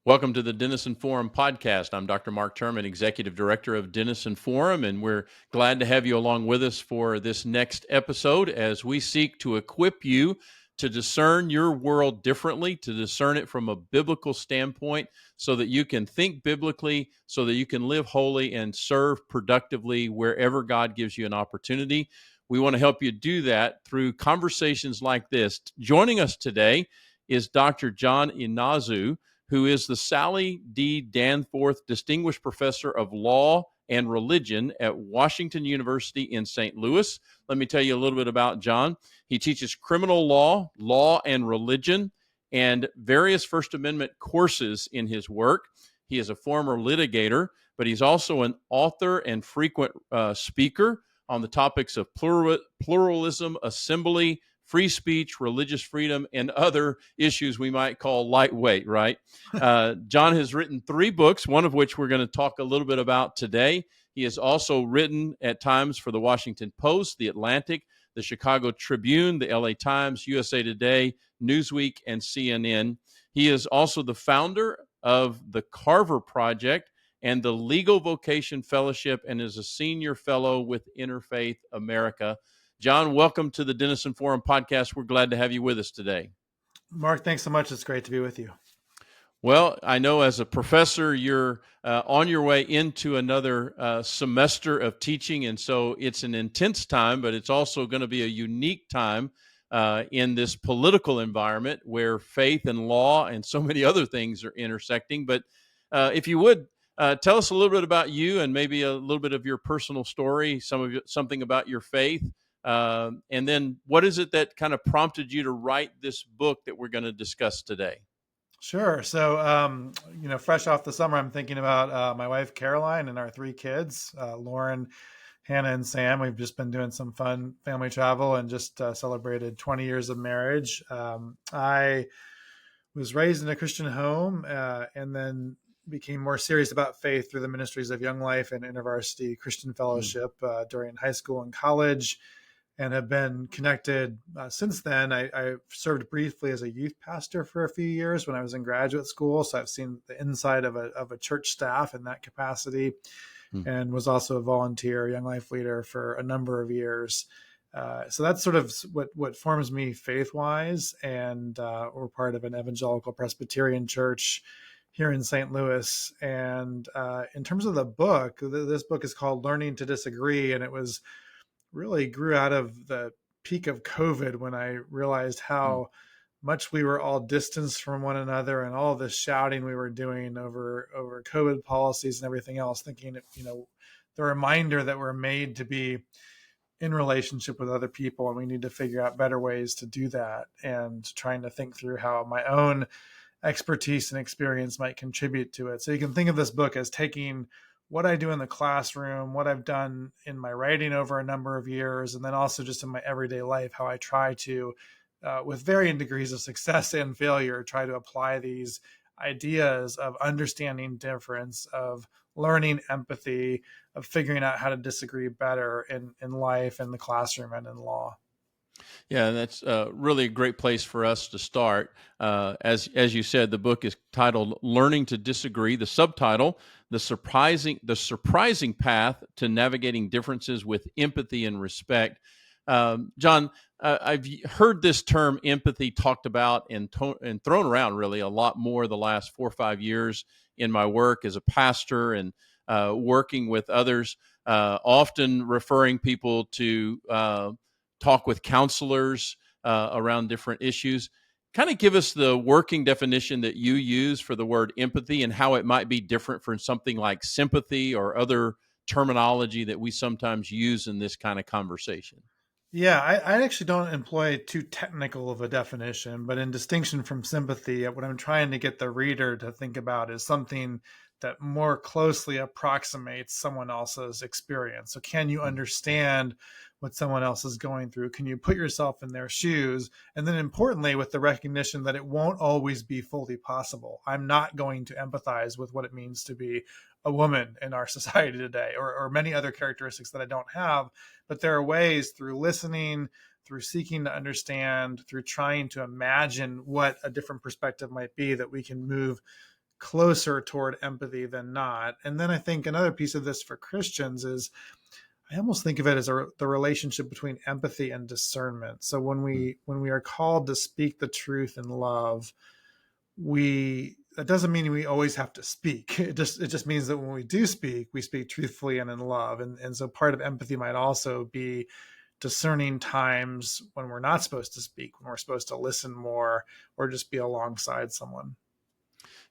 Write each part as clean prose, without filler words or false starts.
Welcome to the Denison Forum podcast. I'm Dr. Mark Turman, Executive Director of Denison Forum, and we're glad to have you along with us for this next episode as we seek to equip you to discern your world differently, to discern it from a biblical standpoint so that you can think biblically, so that you can live holy and serve productively wherever God gives you an opportunity. We want to help you do that through conversations like this. Joining us today is Dr. John Inazu, who is the Sally D. Danforth Distinguished Professor of Law and Religion at Washington University in St. Louis. Let me tell you a little bit about John. He teaches criminal law, law and religion, and various First Amendment courses in his work. He is a former litigator, but he's also an author and frequent speaker on the topics of pluralism, assembly, free speech, religious freedom, and other issues we might call lightweight, right? John has written 3 books, one of which we're going to talk a little bit about today. He has also written at times for the Washington Post, the Atlantic, the Chicago Tribune, the LA Times, USA Today, Newsweek, and CNN. He is also the founder of the Carver Project and the Legal Vocation Fellowship and is a senior fellow with Interfaith America. John, welcome to the Denison Forum podcast. We're glad to have you with us today. Mark, thanks so much. It's great to be with you. Well, I know as a professor, you're on your way into another semester of teaching, and so it's an intense time, but it's also going to be a unique time in this political environment where faith and law and so many other things are intersecting. But if you would, tell us a little bit about you and maybe a little bit of your personal story, something about your faith. And then what is it that kind of prompted you to write this book that we're going to discuss today? Sure. So, fresh off the summer, I'm thinking about my wife, Caroline, and our 3 kids, Lauren, Hannah, and Sam. We've just been doing some fun family travel and just celebrated 20 years of marriage. I was raised in a Christian home and then became more serious about faith through the ministries of Young Life and InterVarsity Christian Fellowship during high school and college, and have been connected since then. I served briefly as a youth pastor for a few years when I was in graduate school. So I've seen the inside of a church staff in that capacity, and was also a volunteer Young Life leader for a number of years. So that's sort of what forms me faith-wise. And we're part of an evangelical Presbyterian church here in St. Louis. And in terms of the book, this book is called Learning to Disagree, and it was really grew out of the peak of COVID when I realized how much we were all distanced from one another and all this shouting we were doing over COVID policies and everything else, thinking, the reminder that we're made to be in relationship with other people and we need to figure out better ways to do that, and trying to think through how my own expertise and experience might contribute to it. So you can think of this book as taking what I do in the classroom, what I've done in my writing over a number of years, and then also just in my everyday life, how I try to, with varying degrees of success and failure, try to apply these ideas of understanding difference, of learning empathy, of figuring out how to disagree better in life, in the classroom, and in law. Yeah, that's really a great place for us to start. As you said, the book is titled "Learning to Disagree." The subtitle: "The Surprising Path to Navigating Differences with Empathy and Respect." John, I've heard this term empathy talked about and thrown around really a lot more the last 4 or 5 years in my work as a pastor and working with others, often referring people to talk with counselors around different issues. Kind of give us the working definition that you use for the word empathy and how it might be different from something like sympathy or other terminology that we sometimes use in this kind of conversation. Yeah, I actually don't employ too technical of a definition, but in distinction from sympathy, what I'm trying to get the reader to think about is something that more closely approximates someone else's experience. So can you understand what someone else is going through? Can you put yourself in their shoes? And then importantly, with the recognition that it won't always be fully possible. I'm not going to empathize with what it means to be a woman in our society today, or many other characteristics that I don't have. But there are ways through listening, through seeking to understand, through trying to imagine what a different perspective might be, that we can move closer toward empathy than not. And then I think another piece of this for Christians is I almost think of it as the relationship between empathy and discernment. So when we are called to speak the truth in love, we that doesn't mean we always have to speak. It just means that when we do speak, we speak truthfully and in love. And so part of empathy might also be discerning times when we're not supposed to speak, when we're supposed to listen more or just be alongside someone.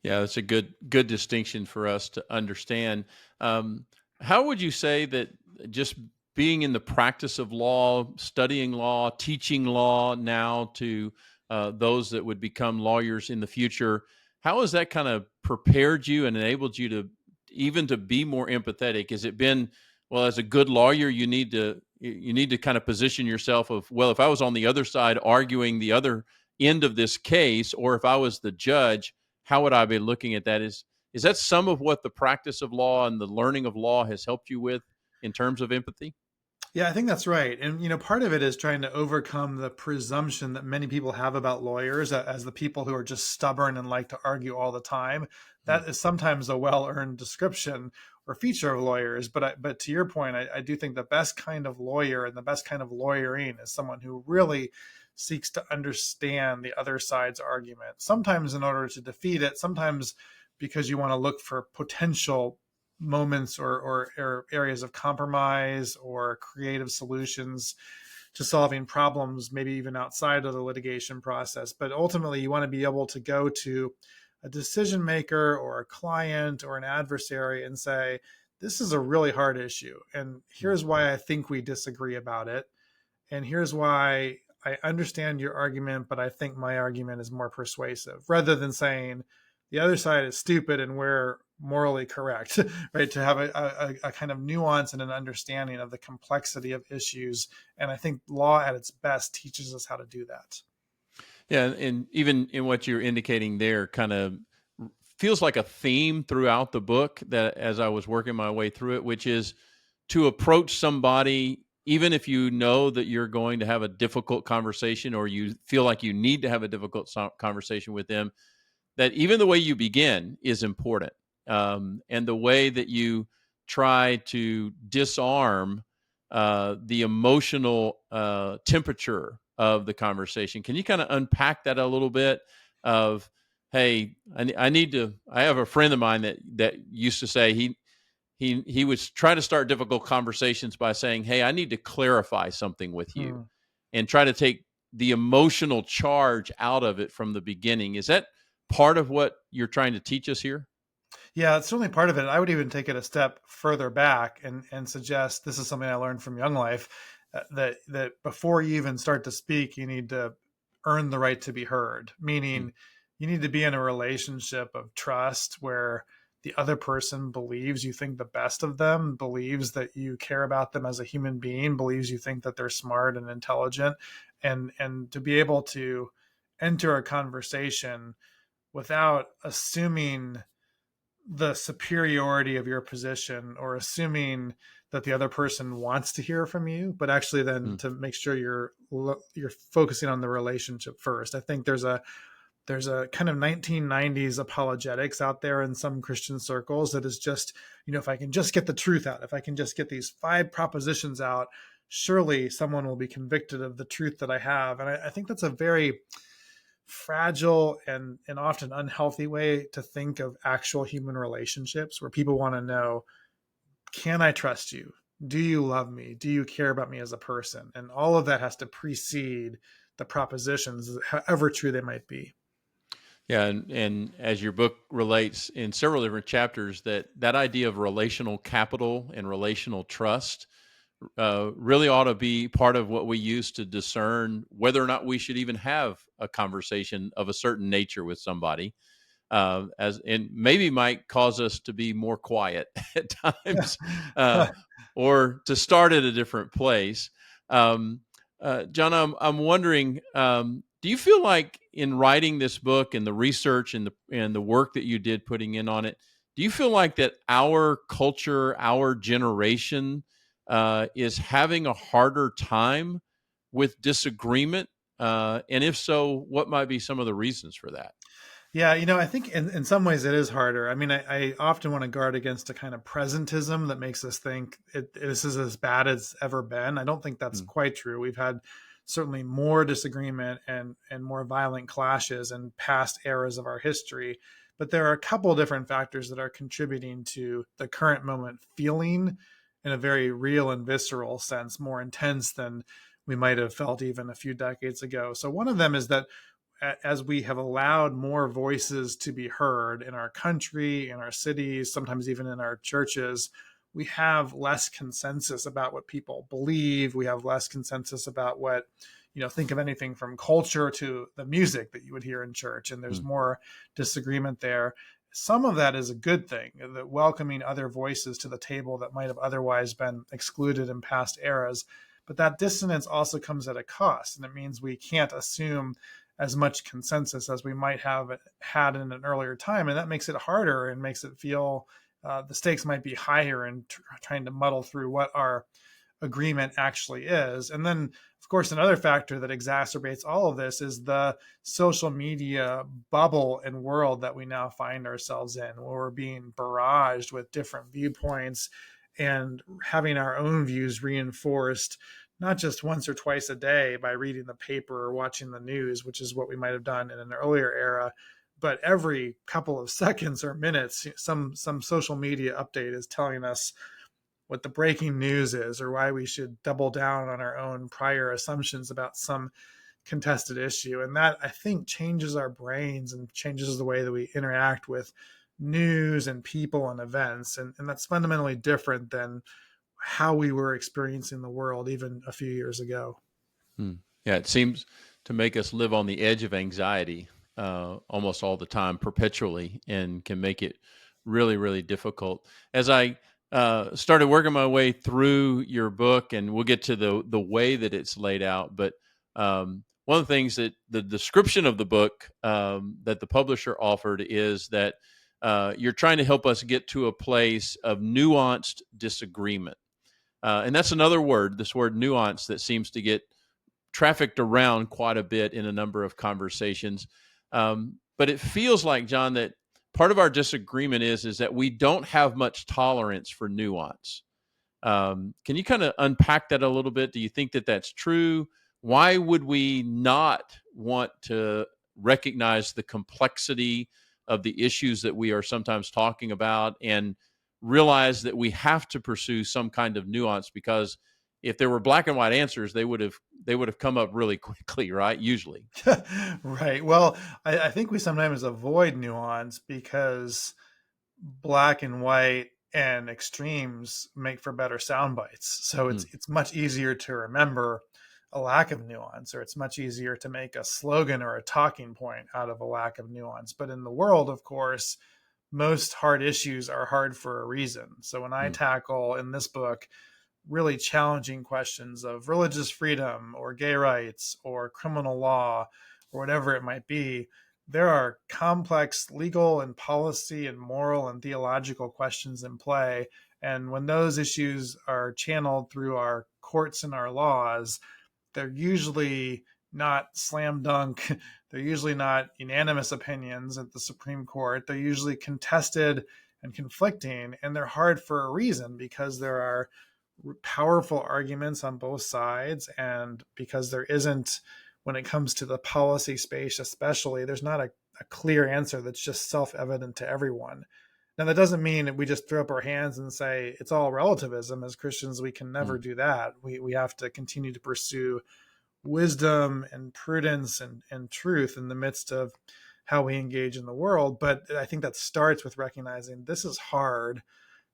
Yeah, that's a good distinction for us to understand. How would you say that just being in the practice of law, studying law, teaching law now to those that would become lawyers in the future, how has that kind of prepared you and enabled you to even to be more empathetic? Has it been, well, as a good lawyer, you need to kind of position yourself of, well, if I was on the other side arguing the other end of this case, or if I was the judge, how would I be looking at that? Is that some of what the practice of law and the learning of law has helped you with in terms of empathy? Yeah, I think that's right. And part of it is trying to overcome the presumption that many people have about lawyers as the people who are just stubborn and like to argue all the time. Hmm. That is sometimes a well-earned description or feature of lawyers. But to your point, I do think the best kind of lawyer and the best kind of lawyering is someone who really seeks to understand the other side's argument. Sometimes in order to defeat it, sometimes because you want to look for potential moments or areas of compromise or creative solutions to solving problems, maybe even outside of the litigation process. But ultimately, you want to be able to go to a decision maker or a client or an adversary and say, this is a really hard issue. And here's why I think we disagree about it. And here's why I understand your argument, but I think my argument is more persuasive, rather than saying the other side is stupid and we're morally correct, right? To have a kind of nuance and an understanding of the complexity of issues. And I think law at its best teaches us how to do that. Yeah, and even in what you're indicating there, kind of feels like a theme throughout the book that as I was working my way through it, which is to approach somebody, even if you know that you're going to have a difficult conversation or you feel like you need to have a difficult conversation with them, that even the way you begin is important. And the way that you try to disarm the emotional temperature of the conversation. Can you kind of unpack that a little bit of, hey, I need to, I have a friend of mine that used to say he would try to start difficult conversations by saying, hey, I need to clarify something with you, Hmm. and try to take the emotional charge out of it from the beginning. Is that part of what you're trying to teach us here? Yeah, it's certainly part of it. I would even take it a step further back and suggest this is something I learned from Young Life, that before you even start to speak, you need to earn the right to be heard. Mm, Meaning, you need to be in a relationship of trust where the other person believes you think the best of them, believes that you care about them as a human being, believes you think that they're smart and intelligent, and to be able to enter a conversation without assuming the superiority of your position or assuming that the other person wants to hear from you, but actually then mm, to make sure you're focusing on the relationship first. I think there's a kind of 1990s apologetics out there in some Christian circles that is just, if I can just get the truth out, if I can just get these 5 propositions out, surely someone will be convicted of the truth that I have. And I think that's a very fragile and often unhealthy way to think of actual human relationships, where people want to know, can I trust you? Do you love me? Do you care about me as a person? And all of that has to precede the propositions, however true they might be. yeah, and as your book relates in several different chapters, that idea of relational capital and relational trust really ought to be part of what we use to discern whether or not we should even have a conversation of a certain nature with somebody. As and maybe might cause us to be more quiet at times, or to start at a different place. Um, John, I'm wondering, do you feel like in writing this book and the research and the work that you did putting in on it, do you feel like that our culture, our generation, is having a harder time with disagreement? And if so, what might be some of the reasons for that? Yeah, I think in some ways it is harder. I mean, I often want to guard against a kind of presentism that makes us think this is as bad as ever been. I don't think that's Mm, quite true. We've had certainly more disagreement and more violent clashes in past eras of our history, but there are a couple different factors that are contributing to the current moment feeling in a very real and visceral sense more intense than we might have felt even a few decades ago. So one of them is that as we have allowed more voices to be heard in our country, in our cities, sometimes even in our churches, we have less consensus about what people believe. We have less consensus about what, think of anything from culture to the music that you would hear in church, and there's mm, more disagreement there. Some of that is a good thing, that welcoming other voices to the table that might have otherwise been excluded in past eras. But that dissonance also comes at a cost, and it means we can't assume as much consensus as we might have had in an earlier time, and that makes it harder and makes it feel the stakes might be higher in trying to muddle through what our agreement actually is. And then, of course, another factor that exacerbates all of this is the social media bubble and world that we now find ourselves in, where we're being barraged with different viewpoints and having our own views reinforced not just once or twice a day by reading the paper or watching the news, which is what we might have done in an earlier era, but every couple of seconds or minutes, some social media update is telling us what the breaking news is or why we should double down on our own prior assumptions about some contested issue. And that, I think, changes our brains and changes the way that we interact with news and people and events. And that's fundamentally different than how we were experiencing the world even a few years ago. mm. Yeah, it seems to make us live on the edge of anxiety almost all the time, perpetually, and can make it really, really difficult. As I started working my way through your book, and we'll get to the way that it's laid out, but one of the things that the description of the book that the publisher offered is that you're trying to help us get to a place of nuanced disagreement. And that's another word, this word nuance, that seems to get trafficked around quite a bit in a number of conversations. But it feels like, John, that part of our disagreement is that we don't have much tolerance for nuance. Can you kind of unpack that a little bit? Do you think that that's true? Why would we not want to recognize the complexity of the issues that we are sometimes talking about and realize that we have to pursue some kind of nuance? Because if there were black and white answers, they would have come up really quickly, right? Usually. Right. Well, I think we sometimes avoid nuance because black and white and extremes make for better sound bites. So Mm, it's much easier to remember a lack of nuance, or it's much easier to make a slogan or a talking point out of a lack of nuance. But in the world, of course, most hard issues are hard for a reason. So when I mm, tackle in this book really challenging questions of religious freedom or gay rights or criminal law or whatever it might be, there are complex legal and policy and moral and theological questions in play. And when those issues are channeled through our courts and our laws, they're usually not slam dunk. They're usually not unanimous opinions at the Supreme Court. They're usually contested and conflicting, and they're hard for a reason because there are powerful arguments on both sides, and because there isn't, when it comes to the policy space especially, there's not a clear answer that's just self-evident to everyone. Now that doesn't mean that we just throw up our hands and say it's all relativism. As Christians, we can never mm, do that. We have to continue to pursue wisdom and prudence and truth in the midst of how we engage in the world. But I think that starts with recognizing this is hard,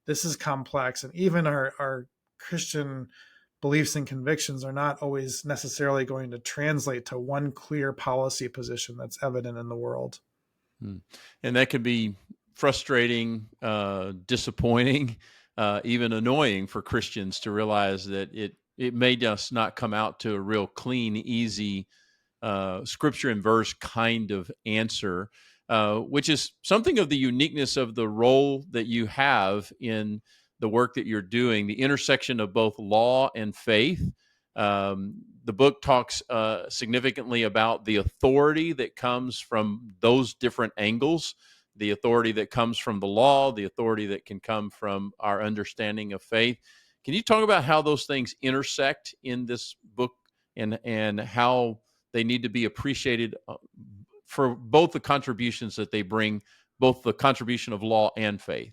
this is complex, and even our Christian beliefs and convictions are not always necessarily going to translate to one clear policy position that's evident in the world. mm. And that can be frustrating, disappointing, even annoying for Christians to realize that it may just not come out to a real clean, easy scripture and verse kind of answer, which is something of the uniqueness of the role that you have in the work that you're doing, the intersection of both law and faith. The book talks significantly about the authority that comes from those different angles, the authority that comes from the law, the authority that can come from our understanding of faith. Can you talk about how those things intersect in this book, and how they need to be appreciated for both the contributions that they bring, both the contribution of law and faith?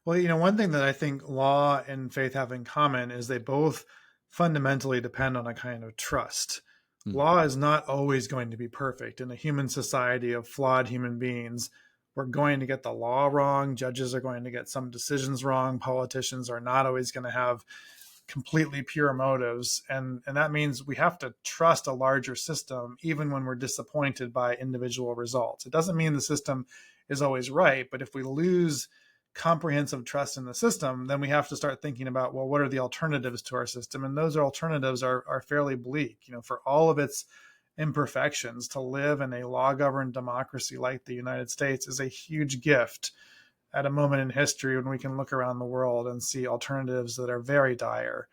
Well, one thing that I think law and faith have in common is they both fundamentally depend on a kind of trust. Mm. Law is not always going to be perfect. In a human society of flawed human beings, we're going to get the law wrong. Judges are going to get some decisions wrong. Politicians are not always going to have completely pure motives. And that means we have to trust a larger system, even when we're disappointed by individual results. It doesn't mean the system is always right, but if we lose comprehensive trust in the system, then we have to start thinking about, well, what are the alternatives to our system? And those alternatives are fairly bleak. For all of its imperfections, to live in a law-governed democracy like the United States is a huge gift at a moment in history when we can look around the world and see alternatives that are very dire.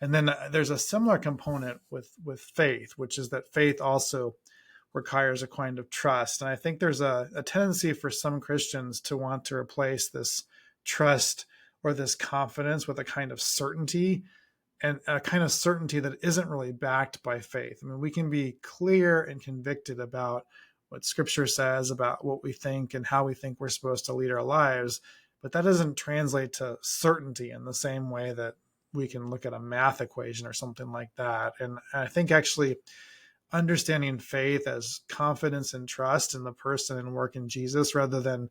And then there's a similar component with faith, which is that faith also requires a kind of trust. And I think there's a tendency for some Christians to want to replace this trust or this confidence with a kind of certainty, and a kind of certainty that isn't really backed by faith. I mean, we can be clear and convicted about what Scripture says about what we think and how we think we're supposed to lead our lives, but that doesn't translate to certainty in the same way that we can look at a math equation or something like that. And I think actually understanding faith as confidence and trust in the person and work in Jesus, rather than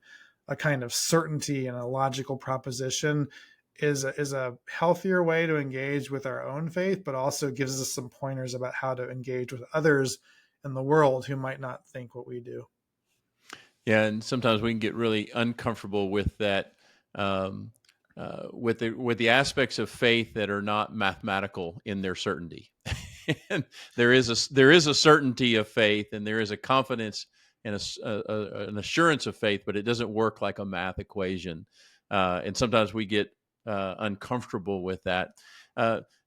a kind of certainty and a logical proposition, is a healthier way to engage with our own faith, but also gives us some pointers about how to engage with others in the world who might not think what we do. Yeah, and sometimes we can get really uncomfortable with that, with the aspects of faith that are not mathematical in their certainty. And there is a certainty of faith, and there is a confidence and an assurance of faith, but it doesn't work like a math equation. And sometimes we get uncomfortable with that.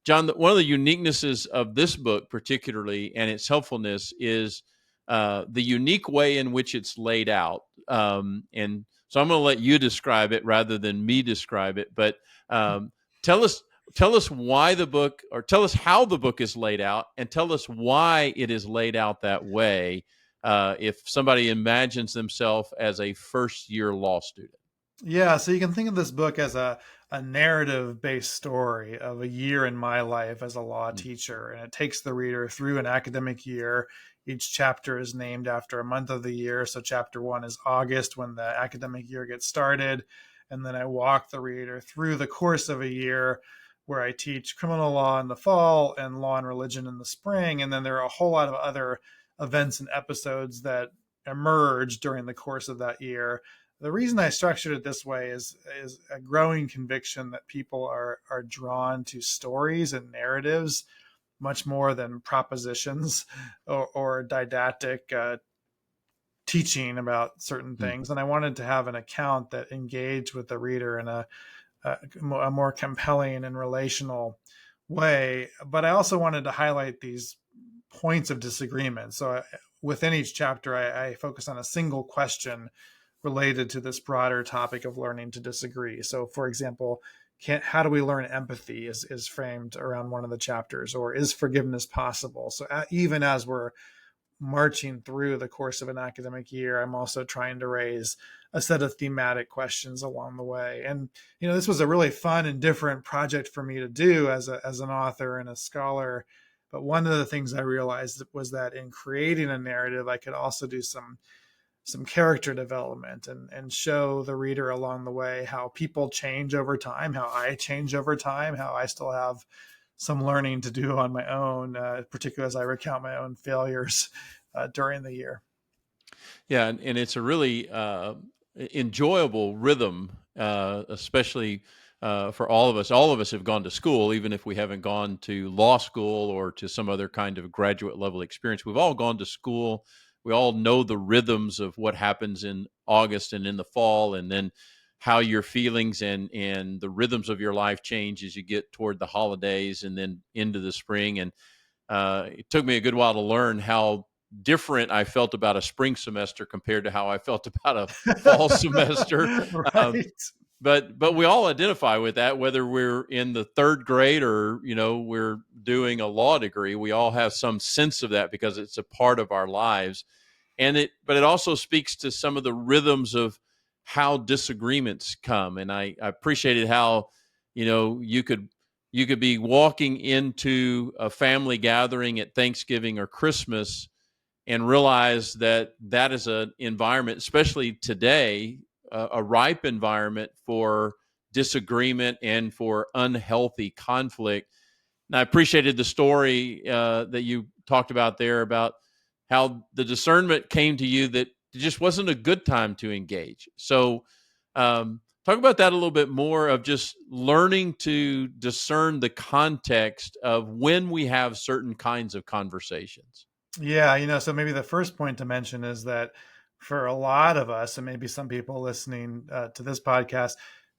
John, one of the uniquenesses of this book, particularly, and its helpfulness, is the unique way in which it's laid out. And so I'm going to let you describe it rather than me describe it. But tell us why the book, or tell us how the book is laid out, and tell us why it is laid out that way. If somebody imagines themselves as a first-year law student. Yeah, so you can think of this book as a narrative-based story of a year in my life as a law teacher, and it takes the reader through an academic year. Each chapter is named after a month of the year. So chapter 1 is August, when the academic year gets started. And then I walk the reader through the course of a year where I teach criminal law in the fall and law and religion in the spring. And then there are a whole lot of other events and episodes that emerge during the course of that year. The reason I structured it this way is a growing conviction that people are drawn to stories and narratives much more than propositions or didactic teaching about certain things. And I wanted to have an account that engaged with the reader in a more compelling and relational way. But I also wanted to highlight these points of disagreement. So within each chapter, I focus on a single question related to this broader topic of learning to disagree. So, for example, how do we learn empathy is framed around one of the chapters, or is forgiveness possible? So even as we're marching through the course of an academic year, I'm also trying to raise a set of thematic questions along the way. And, this was a really fun and different project for me to do as an author and a scholar. But one of the things I realized was that in creating a narrative, I could also do some character development and show the reader along the way how people change over time, how I change over time, how I still have some learning to do on my own, particularly as I recount my own failures during the year. Yeah, and it's a really enjoyable rhythm, especially for all of us. All of us have gone to school, even if we haven't gone to law school or to some other kind of graduate level experience. We've all gone to school. We all know the rhythms of what happens in August and in the fall, and then how your feelings and the rhythms of your life change as you get toward the holidays and then into the spring. And it took me a good while to learn how different I felt about a spring semester compared to how I felt about a fall semester. Um, Right. but we all identify with that, whether we're in the third grade or we're doing a law degree. We all have some sense of that because it's a part of our lives, but it also speaks to some of the rhythms of how disagreements come. And I appreciated how you could be walking into a family gathering at Thanksgiving or Christmas and realize that that is an environment, especially today, a ripe environment for disagreement and for unhealthy conflict. And I appreciated the story that you talked about there about how the discernment came to you that it just wasn't a good time to engage. So, talk about that a little bit more, of just learning to discern the context of when we have certain kinds of conversations. Yeah, so maybe the first point to mention is that for a lot of us, and maybe some people listening to this podcast,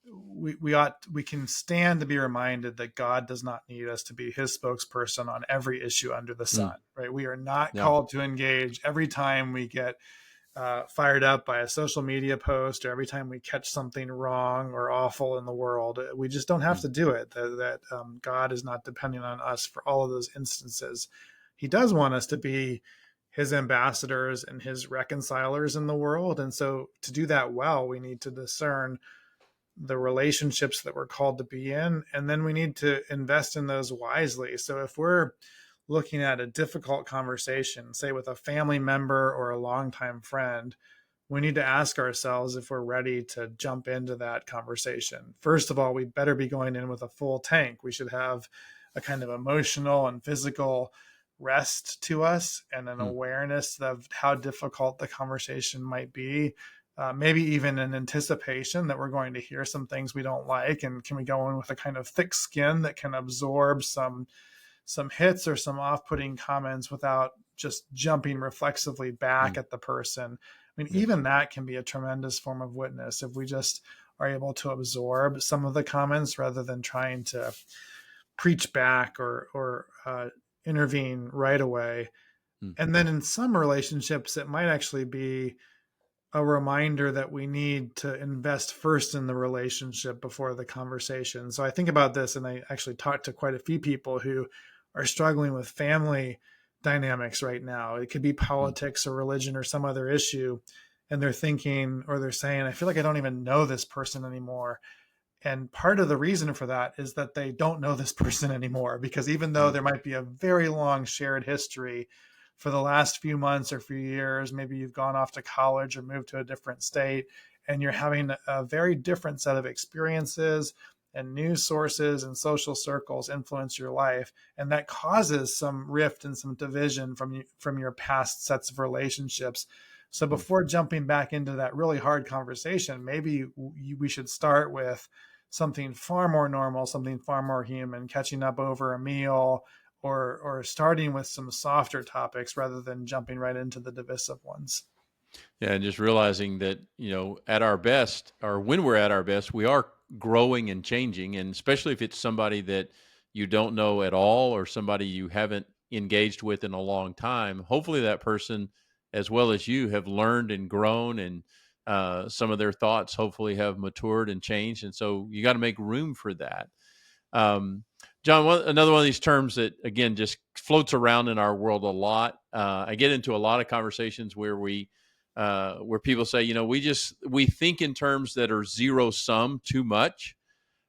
we can stand to be reminded that God does not need us to be His spokesperson on every issue under the sun. Mm, Right? We are not yeah. called to engage every time we get fired up by a social media post, or every time we catch something wrong or awful in the world. We just don't have Mm, to do it. God is not depending on us for all of those instances. He does want us to be His ambassadors and His reconcilers in the world. And so to do that well, we need to discern the relationships that we're called to be in, and then we need to invest in those wisely. So if we're looking at a difficult conversation, say with a family member or a longtime friend, we need to ask ourselves if we're ready to jump into that conversation. First of all, we better be going in with a full tank. We should have a kind of emotional and physical rest to us, and an mm, awareness of how difficult the conversation might be. Maybe even an anticipation that we're going to hear some things we don't like, and can we go in with a kind of thick skin that can absorb some hits or some off-putting comments without just jumping reflexively back mm, at the person. I mean, yes. even that can be a tremendous form of witness if we just are able to absorb some of the comments rather than trying to preach back or intervene right away. Mm, And then in some relationships, it might actually be a reminder that we need to invest first in the relationship before the conversation. So I think about this, and I actually talked to quite a few people who are struggling with family dynamics right now. It could be mm, politics or religion or some other issue. And they're thinking, or they're saying, I feel like I don't even know this person anymore. And part of the reason for that is that they don't know this person anymore, because even though mm, there might be a very long shared history for the last few months or few years, maybe you've gone off to college or moved to a different state, and you're having a very different set of experiences, and news sources and social circles influence your life, and that causes some rift and some division from your past sets of relationships. So mm. before jumping back into that really hard conversation, maybe we should start with something far more normal, something far more human, catching up over a meal, or starting with some softer topics rather than jumping right into the divisive ones. Yeah, and just realizing that, at our best, or when we're at our best, we are growing and changing. And especially if it's somebody that you don't know at all, or somebody you haven't engaged with in a long time, hopefully that person, as well as you, have learned and grown, and some of their thoughts hopefully have matured and changed. And so you got to make room for that. Um, John, another one of these terms that, again, just floats around in our world a lot. I get into a lot of conversations where people say, we think in terms that are zero sum too much.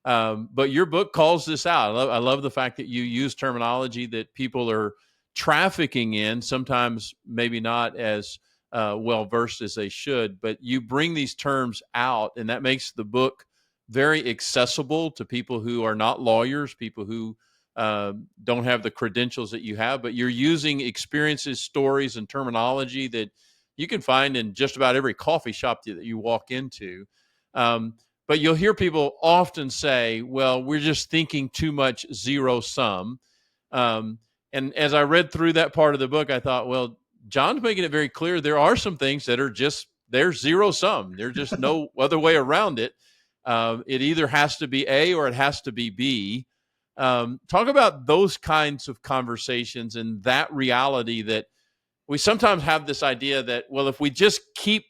But your book calls this out. I love the fact that you use terminology that people are trafficking in, sometimes maybe not as well versed as they should, but you bring these terms out, and that makes the book very accessible to people who are not lawyers, people who don't have the credentials that you have, but you're using experiences, stories, and terminology that you can find in just about every coffee shop that you walk into. Um, but you'll hear people often say, well, we're just thinking too much zero sum. And as I read through that part of the book, I thought, well, John's making it very clear there are some things that are just, they're zero sum. There's just no other way around it. It either has to be A or it has to be B. Talk about those kinds of conversations and that reality that we sometimes have this idea that, well, if we just keep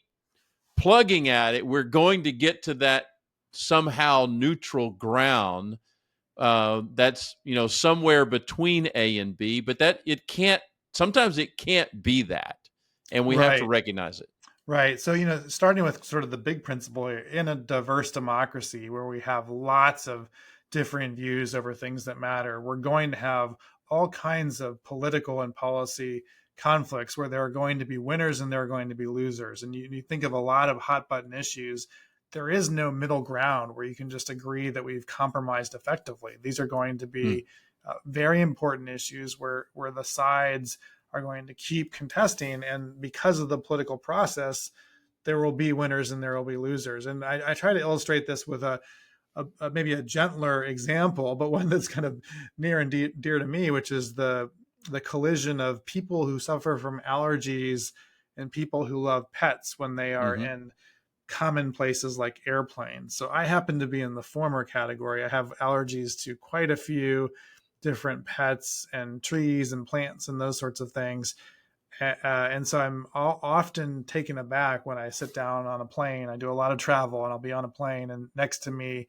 plugging at it, we're going to get to that somehow neutral ground that's somewhere between A and B, but that it can't. Sometimes it can't be that, and we have to Right. recognize it. Right. So, starting with sort of the big principle in a diverse democracy where we have lots of different views over things that matter, we're going to have all kinds of political and policy conflicts where there are going to be winners and there are going to be losers. And you think of a lot of hot button issues. There is no middle ground where you can just agree that we've compromised effectively. These are going to be very important issues where the sides are going to keep contesting. And because of the political process, there will be winners and there will be losers. And I try to illustrate this with a maybe a gentler example, but one that's kind of near and dear to me, which is the collision of people who suffer from allergies and people who love pets when they are in common places like airplanes. So I happen to be in the former category. I have allergies to quite a few different pets and trees and plants and those sorts of things. And so I'm often taken aback when I sit down on a plane. I do a lot of travel and I'll be on a plane, and next to me,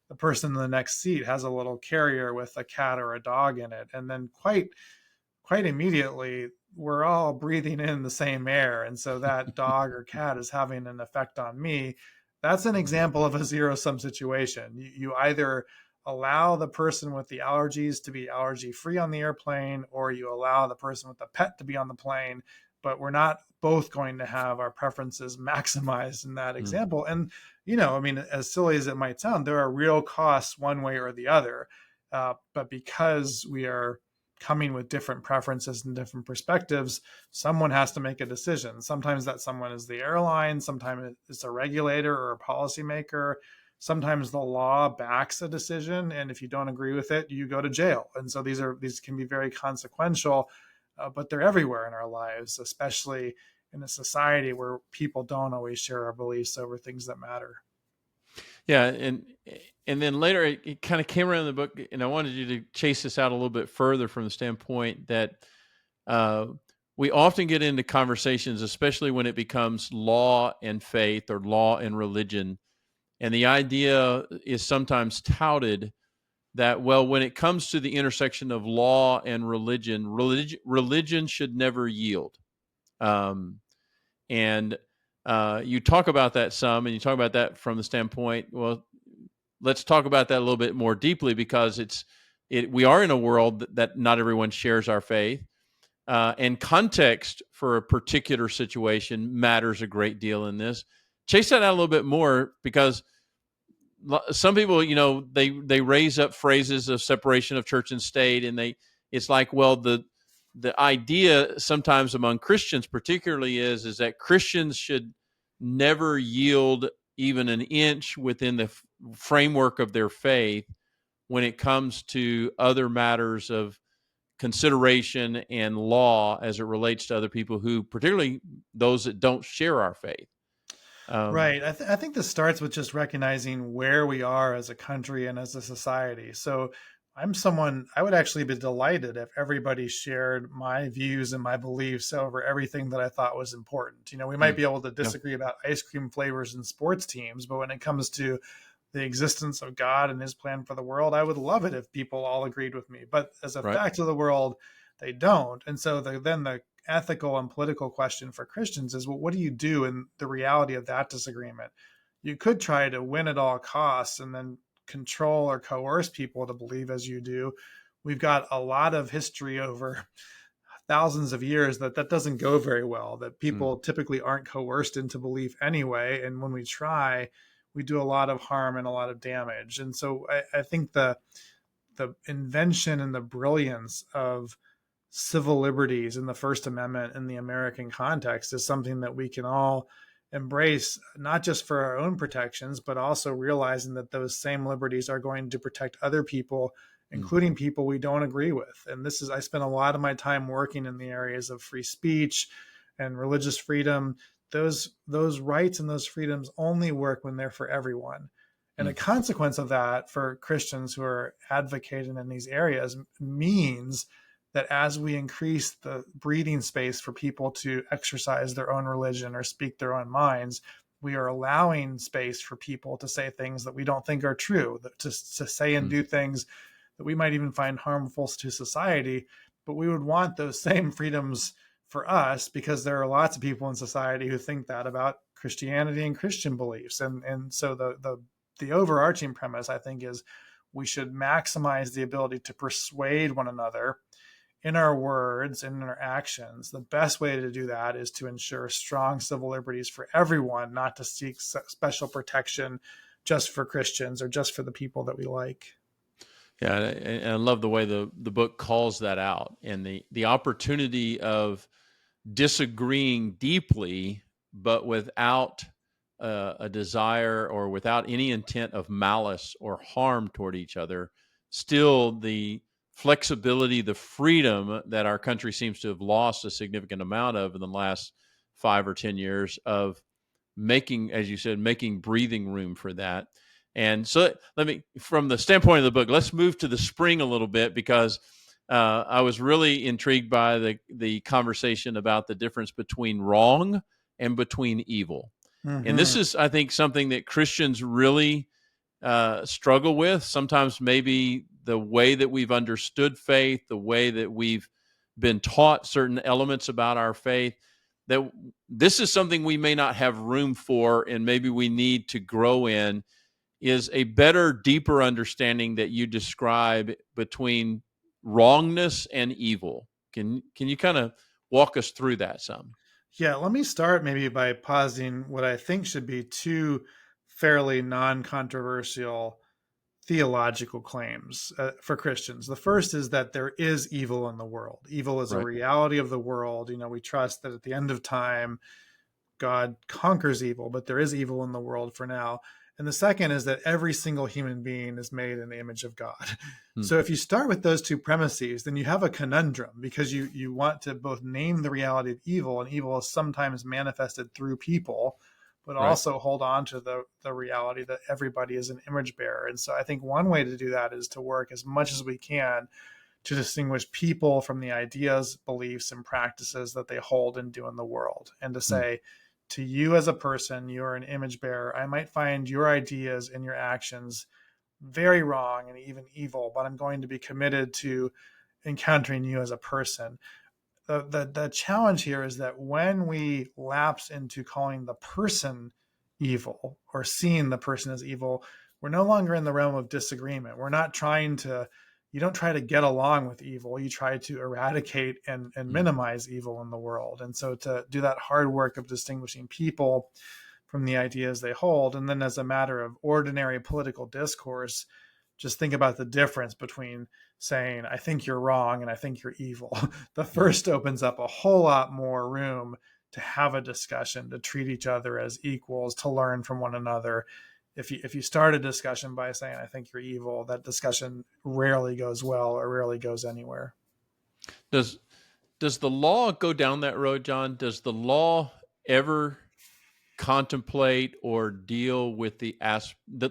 the person in the next seat has a little carrier with a cat or a dog in it. And then quite immediately, we're all breathing in the same air. And so that dog or cat is having an effect on me. That's an example of a zero-sum situation. You either allow the person with the allergies to be allergy free on the airplane, or you allow the person with the pet to be on the plane, but we're not both going to have our preferences maximized in that example. And, I mean, as silly as it might sound, there are real costs one way or the other. But because we are coming with different preferences and different perspectives, someone has to make a decision. Sometimes that someone is the airline, sometimes it's a regulator or a policymaker. Sometimes the law backs a decision, and if you don't agree with it, you go to jail. And so these can be very consequential, but they're everywhere in our lives, especially in a society where people don't always share our beliefs over things that matter. Yeah, and then later it kind of came around the book, and I wanted you to chase this out a little bit further from the standpoint that we often get into conversations, especially when it becomes law and faith or law and religion. And the idea is sometimes touted that, well, when it comes to the intersection of law and religion should never yield. And you talk about that some, and you talk about that from the standpoint, well, let's talk about that a little bit more deeply, because we are in a world that not everyone shares our faith. And context for a particular situation matters a great deal in this. Chase that out a little bit more, because some people, they raise up phrases of separation of church and state, and it's like, well, the idea sometimes among Christians particularly is that Christians should never yield even an inch within the framework of their faith when it comes to other matters of consideration and law as it relates to other people, who, particularly those that don't share our faith. Right. I think this starts with just recognizing where we are as a country and as a society. So I would actually be delighted if everybody shared my views and my beliefs over everything that I thought was important. We might be able to disagree about ice cream flavors and sports teams, but when it comes to the existence of God and his plan for the world, I would love it if people all agreed with me. But as a fact of the world, they don't. And so then the ethical and political question for Christians is, well, what do you do in the reality of that disagreement? You could try to win at all costs and then control or coerce people to believe as you do. We've got a lot of history over thousands of years that doesn't go very well, that people typically aren't coerced into belief anyway. And when we try, we do a lot of harm and a lot of damage. And so I think the invention and the brilliance of civil liberties in the First Amendment in the American context is something that we can all embrace, not just for our own protections, but also realizing that those same liberties are going to protect other people, including people we don't agree with. And I spent a lot of my time working in the areas of free speech and religious freedom. Those rights and those freedoms only work when they're for everyone. And a consequence of that for Christians who are advocating in these areas means that as we increase the breathing space for people to exercise their own religion or speak their own minds, we are allowing space for people to say things that we don't think are true, to say and do things that we might even find harmful to society. But we would want those same freedoms for us, because there are lots of people in society who think that about Christianity and Christian beliefs. And so the overarching premise, I think, is we should maximize the ability to persuade one another in our words and in our actions. The best way to do that is to ensure strong civil liberties for everyone, not to seek special protection just for Christians or just for the people that we like. Yeah, and I love the way the book calls that out, and the opportunity of disagreeing deeply, but without a desire or without any intent of malice or harm toward each other. Still, the flexibility, the freedom that our country seems to have lost a significant amount of in the last 5 or 10 years of making, as you said, making breathing room for that. And so from the standpoint of the book, let's move to the spring a little bit, because I was really intrigued by the conversation about the difference between wrong and between evil. And this is, I think, something that Christians really struggle with. Sometimes maybe the way that we've understood faith, the way that we've been taught certain elements about our faith, that this is something we may not have room for, and maybe we need to grow in, is a better, deeper understanding that you describe between wrongness and evil. Can you kind of walk us through that some? Yeah, let me start maybe by positing what I think should be two fairly non-controversial theological claims for Christians. The first is that there is evil in the world. Evil is a Right. reality of the world. We trust that at the end of time, God conquers evil, but there is evil in the world for now. And the second is that every single human being is made in the image of God. So if you start with those two premises, then you have a conundrum, because you want to both name the reality of evil, and evil is sometimes manifested through people, but Right. also hold on to the reality that everybody is an image bearer. And so I think one way to do that is to work as much as we can to distinguish people from the ideas, beliefs, and practices that they hold and do in the world, and to say, to you as a person, you're an image bearer. I might find your ideas and your actions very wrong and even evil, but I'm going to be committed to encountering you as a person. The challenge here is that when we lapse into calling the person evil or seeing the person as evil, we're no longer in the realm of disagreement. We're not trying to, you don't try to get along with evil. You try to eradicate and minimize evil in the world. And so to do that hard work of distinguishing people from the ideas they hold, and then as a matter of ordinary political discourse, just think about the difference between saying, I think you're wrong and I think you're evil. The first opens up a whole lot more room to have a discussion, to treat each other as equals, to learn from one another. If you start a discussion by saying, I think you're evil, that discussion rarely goes well or rarely goes anywhere. Does the law go down that road, John? Does the law ever contemplate or deal with the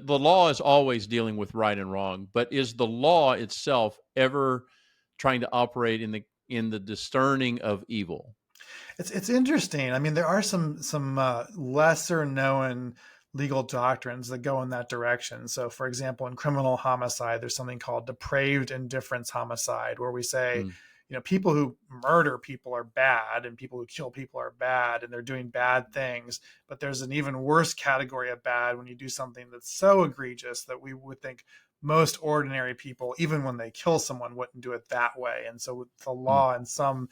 law is always dealing with right and wrong, but is the law itself ever trying to operate in the discerning of evil? It's interesting. I mean, there are some lesser known legal doctrines that go in that direction. So, for example, in criminal homicide, there's something called depraved indifference homicide, where we say, people who murder people are bad and people who kill people are bad and they're doing bad things. But there's an even worse category of bad when you do something that's so egregious that we would think most ordinary people, even when they kill someone, wouldn't do it that way. And so the law in some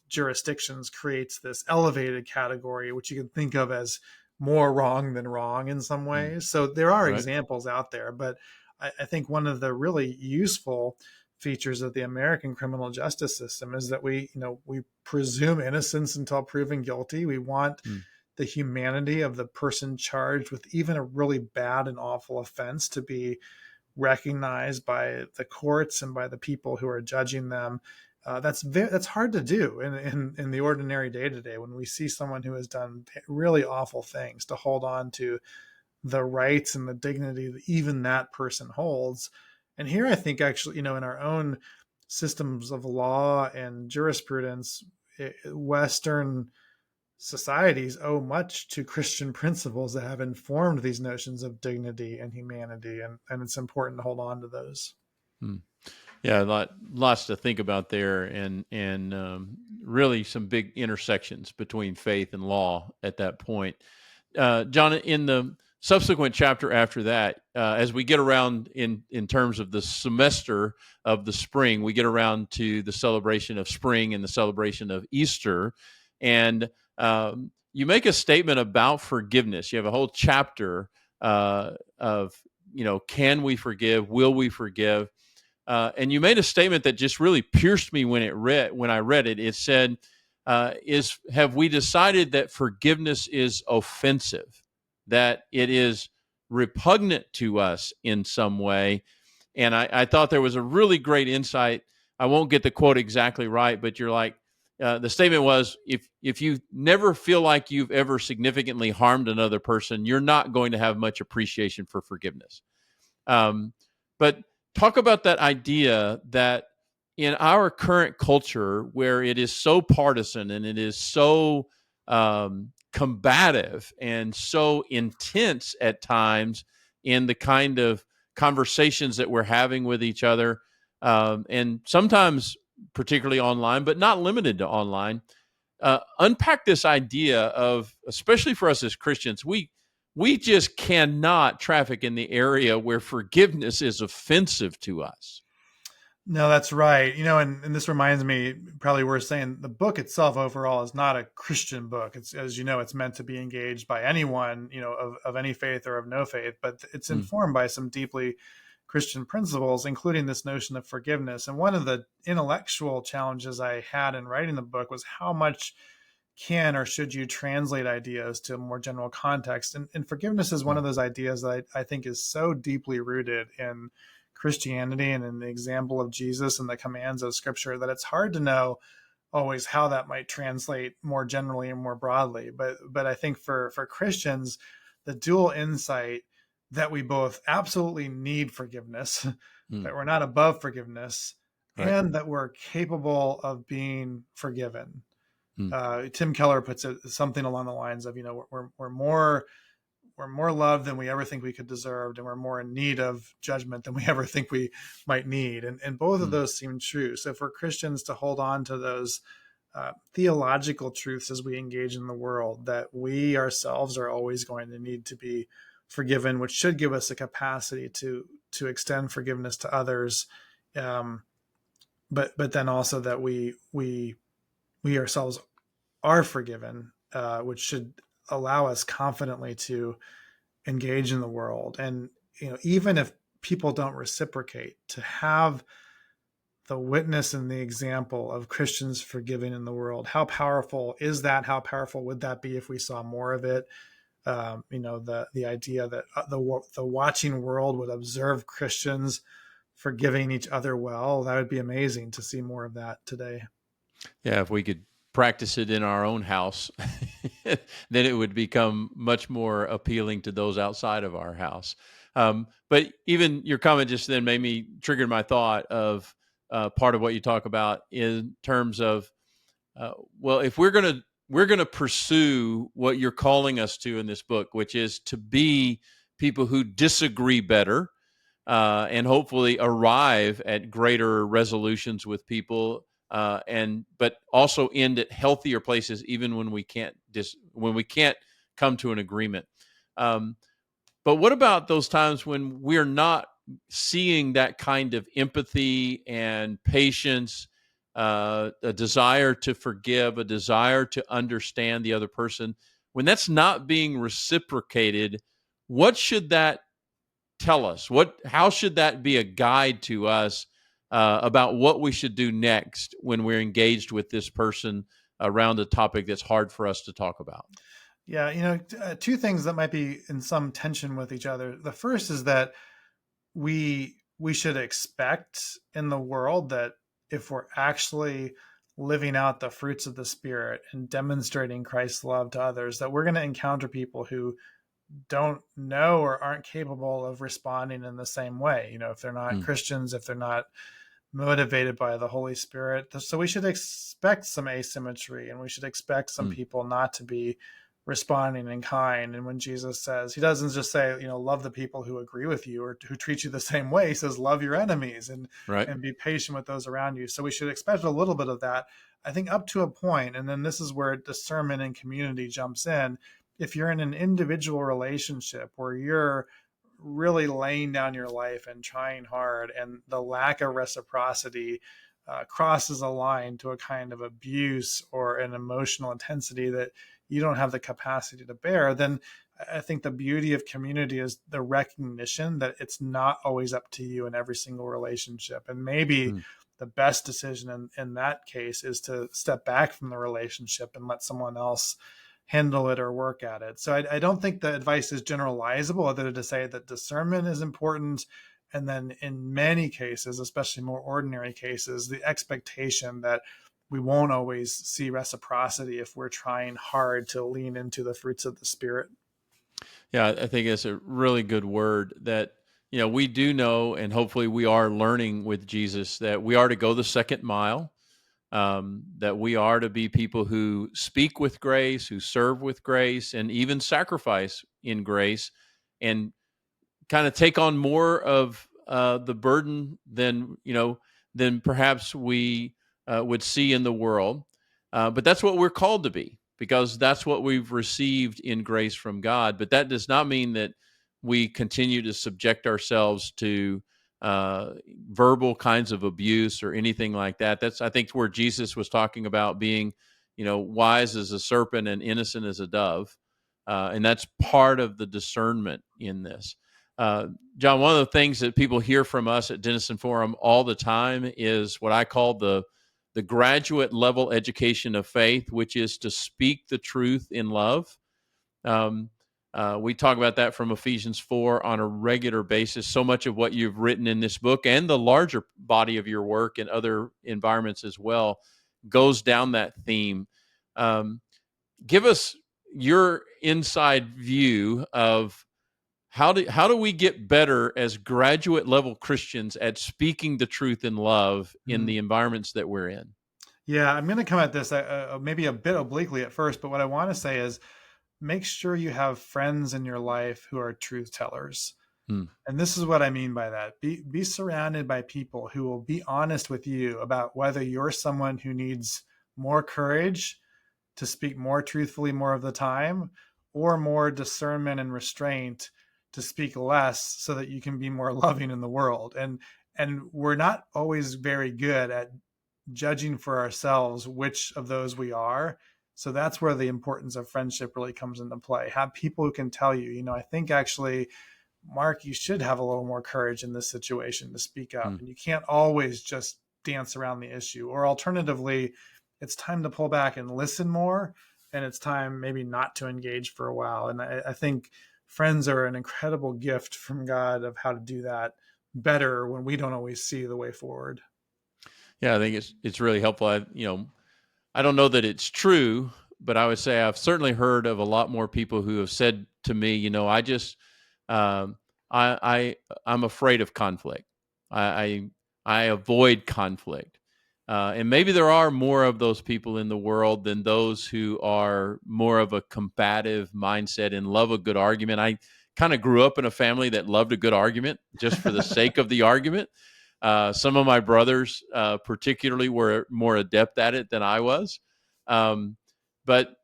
jurisdictions creates this elevated category, which you can think of as more wrong than wrong in some ways. So there are examples out there, but I think one of the really useful features of the American criminal justice system is that we presume innocence until proven guilty. We want the humanity of the person charged with even a really bad and awful offense to be recognized by the courts and by the people who are judging them. That's hard to do in the ordinary day to day when we see someone who has done really awful things, to hold on to the rights and the dignity that even that person holds. And here I think actually, in our own systems of law and jurisprudence, Western societies owe much to Christian principles that have informed these notions of dignity and humanity, and it's important to hold on to those. Hmm. Yeah, lots to think about there, and really some big intersections between faith and law at that point. John, in the subsequent chapter after that, as we get around in terms of the semester of the spring, we get around to the celebration of spring and the celebration of Easter, and you make a statement about forgiveness. You have a whole chapter of, can we forgive? Will we forgive? And you made a statement that just really pierced me when I read it. It said, have we decided that forgiveness is offensive, that it is repugnant to us in some way? And I thought there was a really great insight. I won't get the quote exactly right, but you're like, the statement was, if you never feel like you've ever significantly harmed another person, you're not going to have much appreciation for forgiveness. But talk about that idea that in our current culture, where it is so partisan and it is so combative and so intense at times in the kind of conversations that we're having with each other, and sometimes particularly online, but not limited to online, unpack this idea of, especially for us as Christians, we just cannot traffic in the area where forgiveness is offensive to us. No, that's right. And this reminds me, probably worth saying, the book itself overall is not a Christian book. It's, as you know, it's meant to be engaged by anyone, of any faith or of no faith, but it's informed by some deeply Christian principles, including this notion of forgiveness. And one of the intellectual challenges I had in writing the book was how much can or should you translate ideas to a more general context. And forgiveness is one of those ideas that I think is so deeply rooted in Christianity and in the example of Jesus and the commands of Scripture that it's hard to know always how that might translate more generally and more broadly. But I think for Christians, the dual insight that we both absolutely need forgiveness, that we're not above forgiveness, Right. and that we're capable of being forgiven. Mm. Tim Keller puts it something along the lines of, we're more loved than we ever think we could deserve, and we're more in need of judgment than we ever think we might need. And both of those seem true. So for Christians to hold on to those theological truths as we engage in the world, that we ourselves are always going to need to be forgiven, which should give us a capacity to extend forgiveness to others. But then also that we ourselves are forgiven, which should allow us confidently to engage in the world. And even if people don't reciprocate, to have the witness and the example of Christians forgiving in the world, how powerful is that? How powerful would that be if we saw more of it? The idea that the watching world would observe Christians forgiving each other well, that would be amazing to see more of that today. Yeah, if we could practice it in our own house, then it would become much more appealing to those outside of our house. But even your comment just then made me trigger my thought of part of what you talk about in terms of, well, if we're gonna pursue what you're calling us to in this book, which is to be people who disagree better, and hopefully arrive at greater resolutions with people, but also end at healthier places, even when we can't come to an agreement. Um, but what about those times when we're not seeing that kind of empathy and patience, a desire to forgive, a desire to understand the other person? When that's not being reciprocated, what should that tell us? How should that be a guide to us about what we should do next when we're engaged with this person around a topic that's hard for us to talk about? Yeah, two things that might be in some tension with each other. The first is that we should expect in the world that if we're actually living out the fruits of the Spirit and demonstrating Christ's love to others, that we're going to encounter people who don't know or aren't capable of responding in the same way. If they're not Mm, Christians, if they're not motivated by the Holy Spirit. So we should expect some asymmetry, and we should expect some mm, people not to be responding in kind. And when Jesus says, he doesn't just say, love the people who agree with you or who treat you the same way. He says, love your enemies right. and be patient with those around you. So we should expect a little bit of that, I think, up to a point. And then this is where discernment and community jumps in. If you're in an individual relationship where you're really laying down your life and trying hard, and the lack of reciprocity crosses a line to a kind of abuse or an emotional intensity that you don't have the capacity to bear, then I think the beauty of community is the recognition that it's not always up to you in every single relationship. And maybe Mm. the best decision in that case is to step back from the relationship and let someone else handle it or work at it. So I don't think the advice is generalizable, other than to say that discernment is important. And then in many cases, especially more ordinary cases, the expectation that we won't always see reciprocity if we're trying hard to lean into the fruits of the Spirit. Yeah, I think it's a really good word that, we do know, and hopefully we are learning with Jesus that we are to go the second mile, that we are to be people who speak with grace, who serve with grace, and even sacrifice in grace, and kind of take on more of the burden than perhaps we would see in the world. But that's what we're called to be, because that's what we've received in grace from God. But that does not mean that we continue to subject ourselves to uh, verbal kinds of abuse or anything like that. That's, I think, where Jesus was talking about being, wise as a serpent and innocent as a dove. And that's part of the discernment in this. Uh, John, one of the things that people hear from us at Denison Forum all the time is what I call the graduate level education of faith, which is to speak the truth in love. Um, we talk about that from Ephesians 4 on a regular basis. So much of what you've written in this book and the larger body of your work in other environments as well goes down that theme. Um, Give us your inside view of how do we get better as graduate level Christians at speaking the truth in love in Mm. the environments that we're in? Yeah, I'm going to come at this maybe a bit obliquely at first, but what I want to say is make sure you have friends in your life who are truth tellers. Hmm. And this is what I mean by that. Be surrounded by people who will be honest with you about whether you're someone who needs more courage to speak more truthfully more of the time, or more discernment and restraint to speak less so that you can be more loving in the world. And we're not always very good at judging for ourselves which of those we are. So that's where the importance of friendship really comes into play. Have people who can tell you, I think actually, Mark, you should have a little more courage in this situation to speak up. Hmm. And you can't always just dance around the issue. Or alternatively, it's time to pull back and listen more. And it's time maybe not to engage for a while. And I think friends are an incredible gift from God of how to do that better when we don't always see the way forward. Yeah, I think it's really helpful. I don't know that it's true, but I would say I've certainly heard of a lot more people who have said to me, I just um, I'm afraid of conflict. I I avoid conflict. And maybe there are more of those people in the world than those who are more of a combative mindset and love a good argument. I kind of grew up in a family that loved a good argument just for the sake of the argument. Some of my brothers, particularly, were more adept at it than I was. Um, but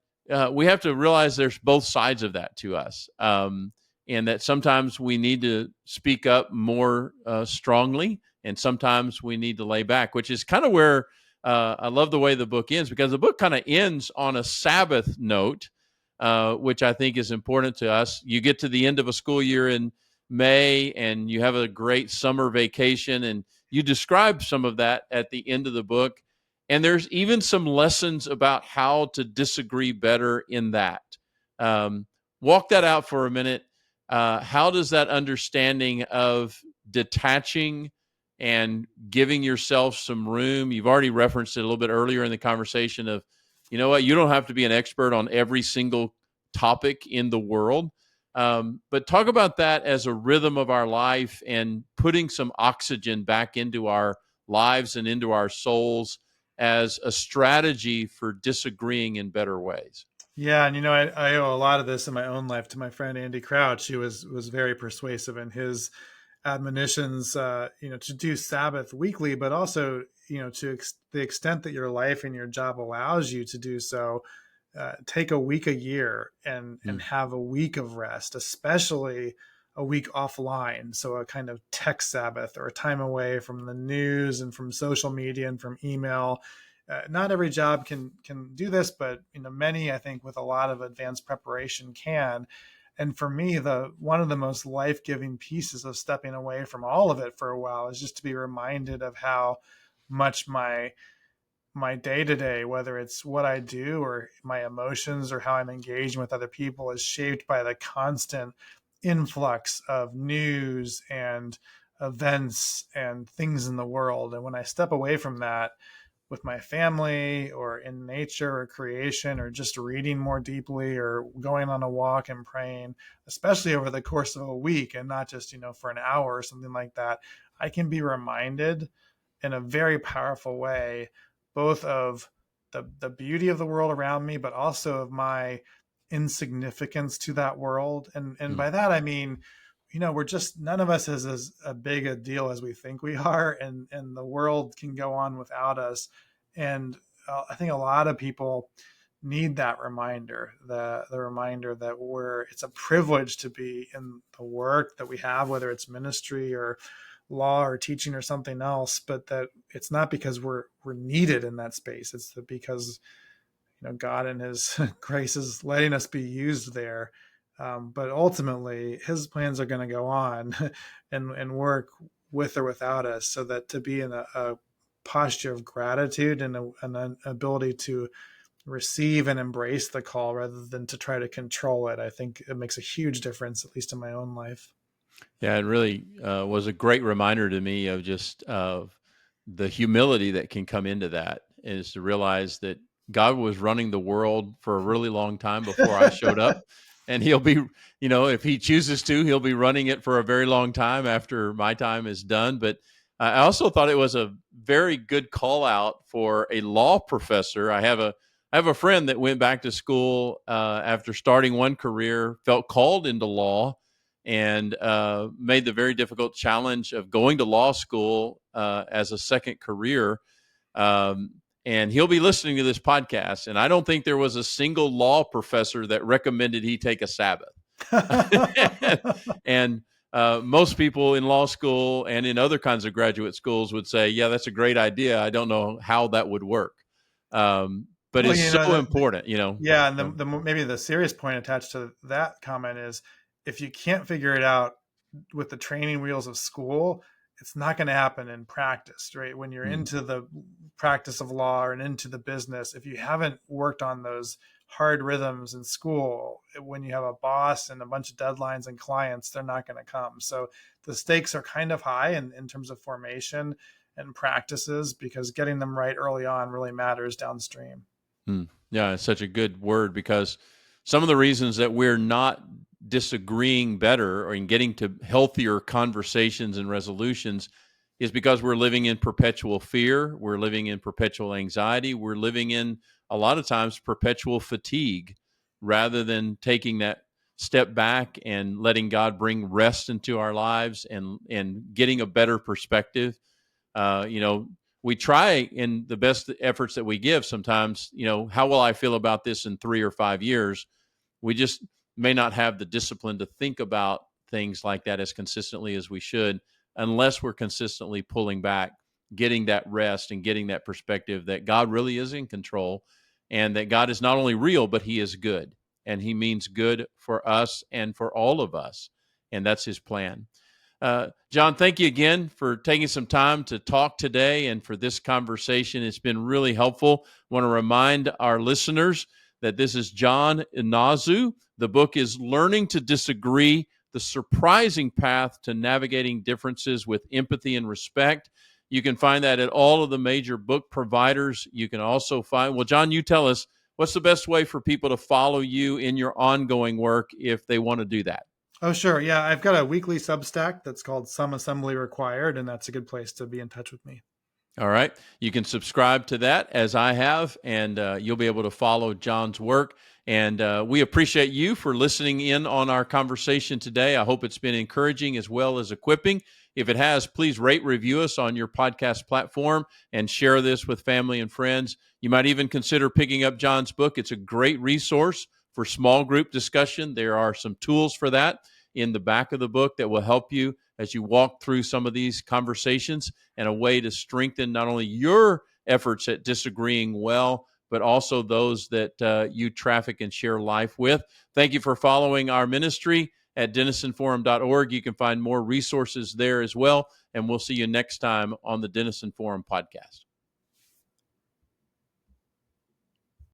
we have to realize there's both sides of that to us. And that sometimes we need to speak up more strongly, and sometimes we need to lay back, which is kind of where I love the way the book ends, because the book kind of ends on a Sabbath note, which I think is important to us. You get to the end of a school year in May, and you have a great summer vacation, and you describe some of that at the end of the book. And there's even some lessons about how to disagree better in that. Walk that out for a minute. How does that understanding of detaching and giving yourself some room? You've already referenced it a little bit earlier in the conversation of, you know what, you don't have to be an expert on every single topic in the world. But talk about that as a rhythm of our life and putting some oxygen back into our lives and into our souls as a strategy for disagreeing in better ways. Yeah, and I owe a lot of this in my own life to my friend Andy Crouch, who was very persuasive in his admonitions, to do Sabbath weekly, but also, to the extent that your life and your job allows you to do so, take a week a year and Mm. have a week of rest, especially a week offline. So a kind of tech Sabbath, or a time away from the news and from social media and from email. Not every job can do this, but many, I think, with a lot of advanced preparation can. And for me, the one of the most life-giving pieces of stepping away from all of it for a while is just to be reminded of how much my day to day, whether it's what I do or my emotions or how I'm engaging with other people, is shaped by the constant influx of news and events and things in the world. And when I step away from that with my family or in nature or creation or just reading more deeply or going on a walk and praying, especially over the course of a week and not just, for an hour or something like that, I can be reminded in a very powerful way, both of the beauty of the world around me, but also of my insignificance to that world. And Mm. by that I mean, we're just, none of us is as a big a deal as we think we are, and the world can go on without us. And I think a lot of people need that reminder, the reminder that it's a privilege to be in the work that we have, whether it's ministry or law or teaching or something else, but that it's not because we're needed in that space. It's because God and His grace is letting us be used there. But ultimately, His plans are going to go on and work with or without us. So that to be in a posture of gratitude and an ability to receive and embrace the call rather than to try to control it, I think it makes a huge difference, at least in my own life. Yeah, it really was a great reminder to me of just the humility that can come into that, is to realize that God was running the world for a really long time before I showed up. And he'll be, if he chooses to, he'll be running it for a very long time after my time is done. But I also thought it was a very good call out for a law professor. I have a friend that went back to school after starting one career, felt called into law, and made the very difficult challenge of going to law school as a second career. Um, and he'll be listening to this podcast. And I don't think there was a single law professor that recommended he take a Sabbath. And most people in law school and in other kinds of graduate schools would say, yeah, that's a great idea. I don't know how that would work. But Well, it's so important, yeah, and maybe the serious point attached to that comment is, if you can't figure it out with the training wheels of school, it's not going to happen in practice, right? When you're Mm. into the practice of law and into the business, if you haven't worked on those hard rhythms in school, when you have a boss and a bunch of deadlines and clients, they're not going to come. So the stakes are kind of high in terms of formation and practices, because getting them right early on really matters downstream. Yeah, it's such a good word, because some of the reasons that we're not disagreeing better or in getting to healthier conversations and resolutions is because we're living in perpetual fear. We're living in perpetual anxiety. We're living in, a lot of times, perpetual fatigue, rather than taking that step back and letting God bring rest into our lives and getting a better perspective. uh, you know, we try in the best efforts that we give sometimes, how will I feel about this in 3 or 5 years? We just may not have the discipline to think about things like that as consistently as we should, unless we're consistently pulling back, getting that rest and getting that perspective that God really is in control, and that God is not only real, but He is good, and He means good for us and for all of us. And that's His plan. John, thank you again for taking some time to talk today and for this conversation. It's been really helpful. I want to remind our listeners that this is John Inazu. The book is Learning to Disagree: The Surprising Path to Navigating Differences with Empathy and Respect. You can find that at all of the major book providers. You can also find, well, John, you tell us, what's the best way for people to follow you in your ongoing work if they want to do that? Oh, sure. Yeah, I've got a weekly Substack that's called Some Assembly Required, and that's a good place to be in touch with me. All right. You can subscribe to that as I have, and you'll be able to follow John's work. And we appreciate you for listening in on our conversation today. I hope it's been encouraging as well as equipping. If it has, please rate, review us on your podcast platform and share this with family and friends. You might even consider picking up John's book. It's a great resource for small group discussion. There are some tools for that in the back of the book that will help you as you walk through some of these conversations, and a way to strengthen not only your efforts at disagreeing well, but also those that you traffic and share life with. Thank you for following our ministry at denisonforum.org. You can find more resources there as well, and we'll see you next time on the Denison Forum podcast.